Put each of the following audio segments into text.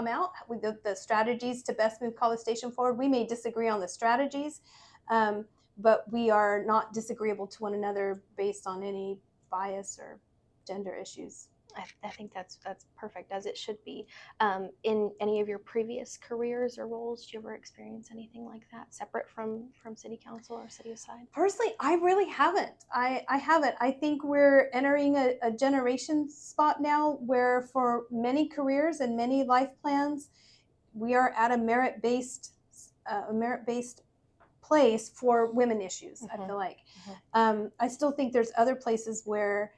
come out with the strategies to best move College Station forward. We may disagree on the strategies, but we are not disagreeable to one another based on any bias or gender issues. I think that's perfect, as it should be. In any of your previous careers or roles, did you ever experience anything like that, separate from city council or city aside? Personally, I really haven't. I haven't. I think we're entering a generation spot now where for many careers and many life plans, we are at a merit-based place for women issues. I feel like I still think there's other places where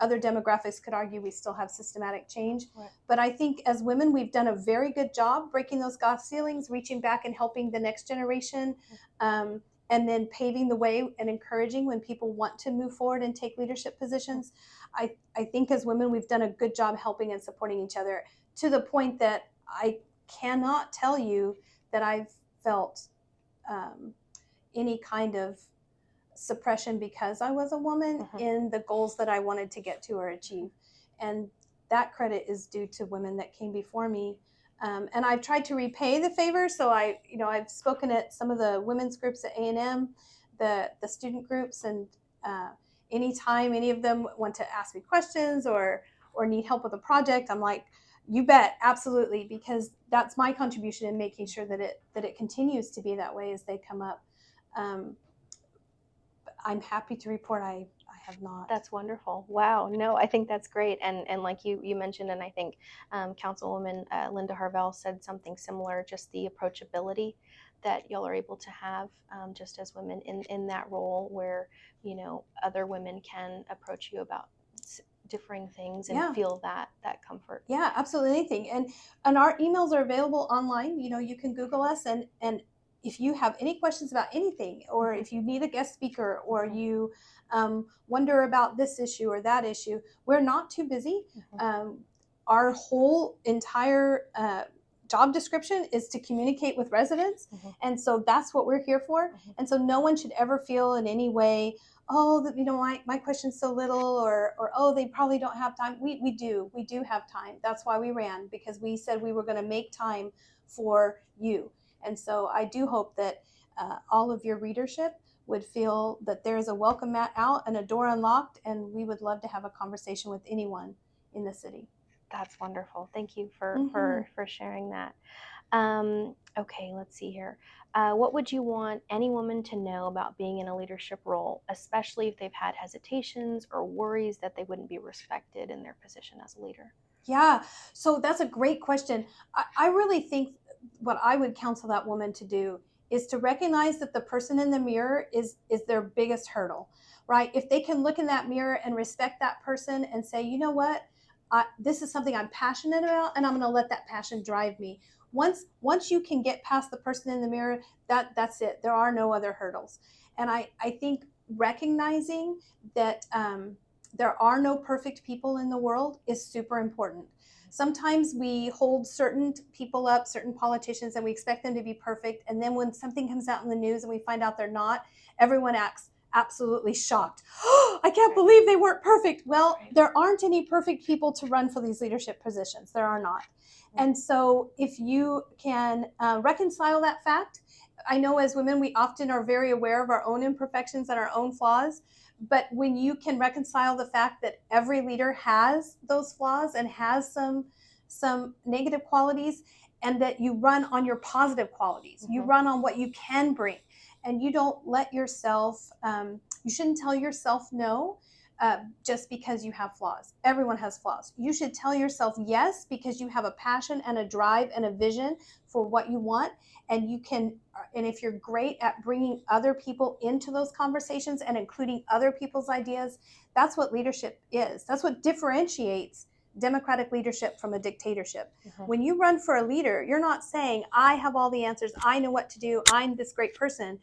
other demographics could argue we still have systematic change. Right. But I think as women, we've done a very good job breaking those glass ceilings, reaching back and helping the next generation, and then paving the way and encouraging when people want to move forward and take leadership positions. I think as women, we've done a good job helping and supporting each other, to the point that I cannot tell you that I've felt any kind of suppression because I was a woman in the goals that I wanted to get to or achieve. And that credit is due to women that came before me. And I've tried to repay the favor. So I've spoken at some of the women's groups at A&M, the student groups, and anytime any of them want to ask me questions or need help with a project, I'm like, you bet, absolutely, because that's my contribution in making sure that it continues to be that way as they come up. I'm happy to report I have not. That's wonderful. Wow. No, I think that's great. And like you mentioned, and I think Councilwoman Linda Harvell said something similar, just the approachability that y'all are able to have just as women in that role where, other women can approach you about differing things and feel that comfort. Yeah, absolutely. Anything. And our emails are available online. You can Google us, and if you have any questions about anything, or if you need a guest speaker, or you wonder about this issue or that issue, we're not too busy. Our whole entire job description is to communicate with residents. And so that's what we're here for. And so no one should ever feel in any way, oh, my question's so little, or oh, they probably don't have time. We do have time. That's why we ran, because we said we were going to make time for you. And so I do hope that all of your readership would feel that there's a welcome mat out and a door unlocked, and we would love to have a conversation with anyone in the city. That's wonderful. Thank you for sharing that. Okay, let's see here. What would you want any woman to know about being in a leadership role, especially if they've had hesitations or worries that they wouldn't be respected in their position as a leader? Yeah, so that's a great question. I really think what I would counsel that woman to do is to recognize that the person in the mirror is their biggest hurdle, right? If they can look in that mirror and respect that person and say, you know what, this is something I'm passionate about, and I'm going to let that passion drive me. Once you can get past the person in the mirror, that's it. There are no other hurdles. And I think recognizing that there are no perfect people in the world is super important. Sometimes we hold certain people up, certain politicians, and we expect them to be perfect. And then when something comes out in the news and we find out they're not, everyone acts absolutely shocked. Oh, I can't believe they weren't perfect. Well, there aren't any perfect people to run for these leadership positions. There are not. And so if you can reconcile that fact, I know as women, we often are very aware of our own imperfections and our own flaws. But when you can reconcile the fact that every leader has those flaws and has some negative qualities, and that you run on your positive qualities, you run on what you can bring, and you don't let yourself, you shouldn't tell yourself no just because you have flaws. Everyone has flaws. You should tell yourself yes because you have a passion and a drive and a vision for what you want, and you can. And if you're great at bringing other people into those conversations and including other people's ideas, that's what leadership is. That's what differentiates democratic leadership from a dictatorship. When you run for a leader, you're not saying, I have all the answers, I know what to do, I'm this great person.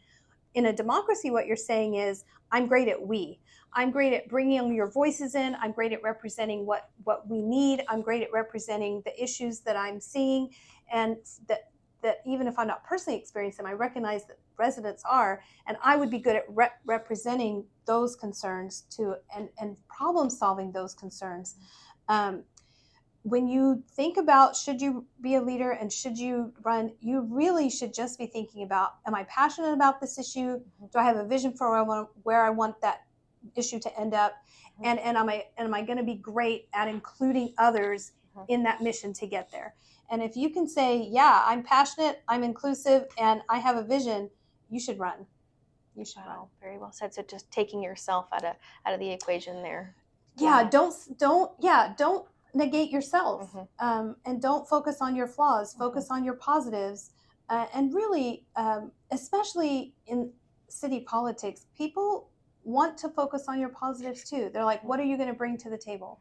In a democracy, what you're saying is, I'm great at we. I'm great at bringing your voices in. I'm great at representing what we need. I'm great at representing the issues that I'm seeing, and that even if I'm not personally experiencing them, I recognize that residents are, and I would be good at representing those concerns and problem solving those concerns. when you think about should you be a leader and should you run, you really should just be thinking about, am I passionate about this issue? Do I have a vision for where I want that issue to end up? And am I going to be great at including others in that mission to get there? And if you can say, yeah, I'm passionate, I'm inclusive, and I have a vision, you should run. You should run. Wow, very well said. So just taking yourself out of the equation there. Yeah, Wow. don't negate yourself, and don't focus on your flaws. Focus on your positives, and really, especially in city politics, people want to focus on your positives too. They're like, what are you going to bring to the table?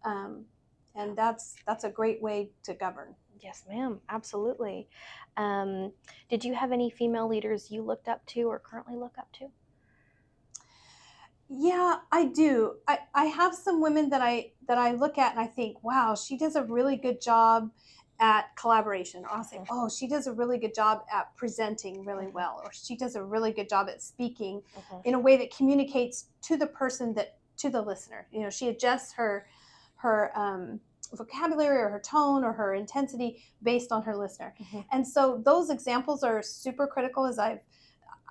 And that's a great way to govern. Yes, ma'am. Absolutely. Did you have any female leaders you looked up to or currently look up to? Yeah, I do. I have some women that I look at and I think, wow, she does a really good job at collaboration. Or I'll say, oh, she does a really good job at presenting really well, or she does a really good job at speaking in a way that communicates to the person, that to the listener. You know, she adjusts her vocabulary or her tone or her intensity based on her listener. And so those examples are super critical.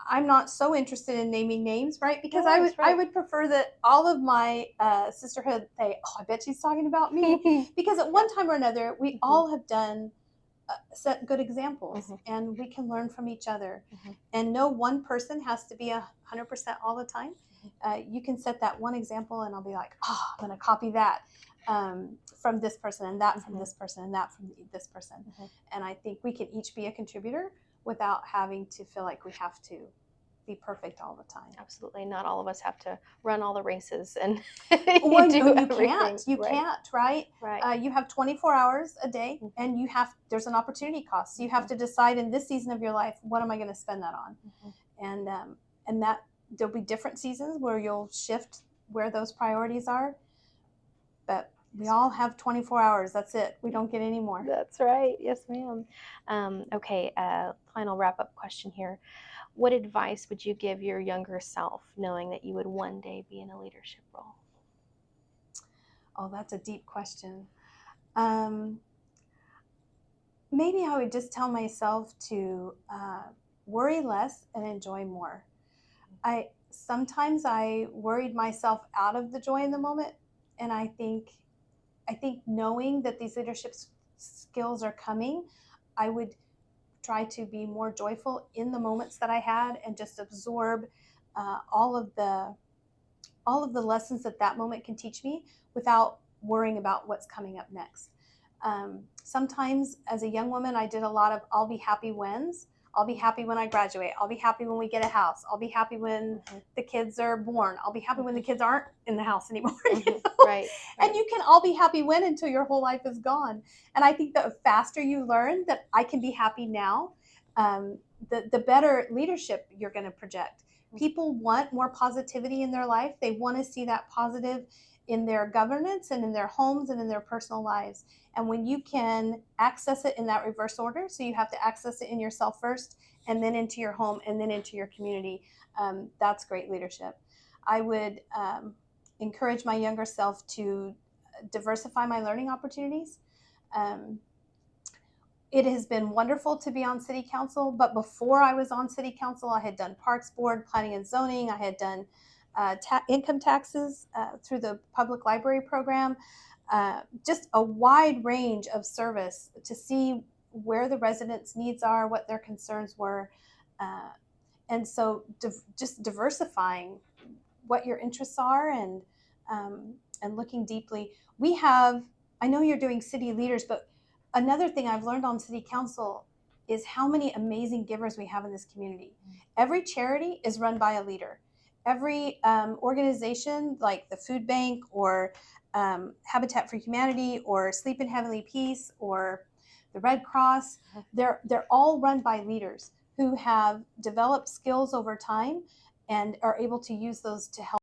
I'm not so interested in naming names, right? Because I would prefer that all of my sisterhood say, oh, I bet she's talking about me. Because at one time or another, we all have done set good examples, and we can learn from each other. And no one person has to be 100% all the time. You can set that one example, and I'll be like, oh, I'm going to copy that from this person, and that from this person, and that from this person. And I think we can each be a contributor without having to feel like we have to be perfect all the time. Absolutely. Not all of us have to run all the races and Well, do you everything. can't. You can't, right? Right. You have 24 hours a day, and there's an opportunity cost. So you have to decide in this season of your life, what am I going to spend that on? And that there'll be different seasons where you'll shift where those priorities are. But we all have 24 hours. That's it. We don't get any more. That's right. Yes, ma'am. Okay, final wrap-up question here. What advice would you give your younger self, knowing that you would one day be in a leadership role? Oh, that's a deep question. Maybe I would just tell myself to worry less and enjoy more. Sometimes I worried myself out of the joy in the moment, and I think knowing that these leadership skills are coming, I would try to be more joyful in the moments that I had, and just absorb all of the lessons that moment can teach me without worrying about what's coming up next. Sometimes as a young woman, I did a lot of I'll be happy whens. I'll be happy when I graduate. I'll be happy when we get a house. I'll be happy when the kids are born. I'll be happy when the kids aren't in the house anymore. You know? Right. And you can all be happy when until your whole life is gone. And I think the faster you learn that I can be happy now, the better leadership you're going to project. People want more positivity in their life. They want to see that positive in their governance and in their homes and in their personal lives. And when you can access it in that reverse order, so you have to access it in yourself first, and then into your home, and then into your community, that's great leadership. I would encourage my younger self to diversify my learning opportunities. It has been wonderful to be on city council, but before I was on city council, I had done Parks Board, Planning and Zoning. I had done income taxes through the public library program. Just a wide range of service to see where the residents' needs are, what their concerns were. And so just diversifying what your interests are, and looking deeply. I know you're doing city leaders, but another thing I've learned on city council is how many amazing givers we have in this community. Every charity is run by a leader. Every organization like the food bank, or Habitat for Humanity, or Sleep in Heavenly Peace, or the Red Cross, they're all run by leaders who have developed skills over time and are able to use those to help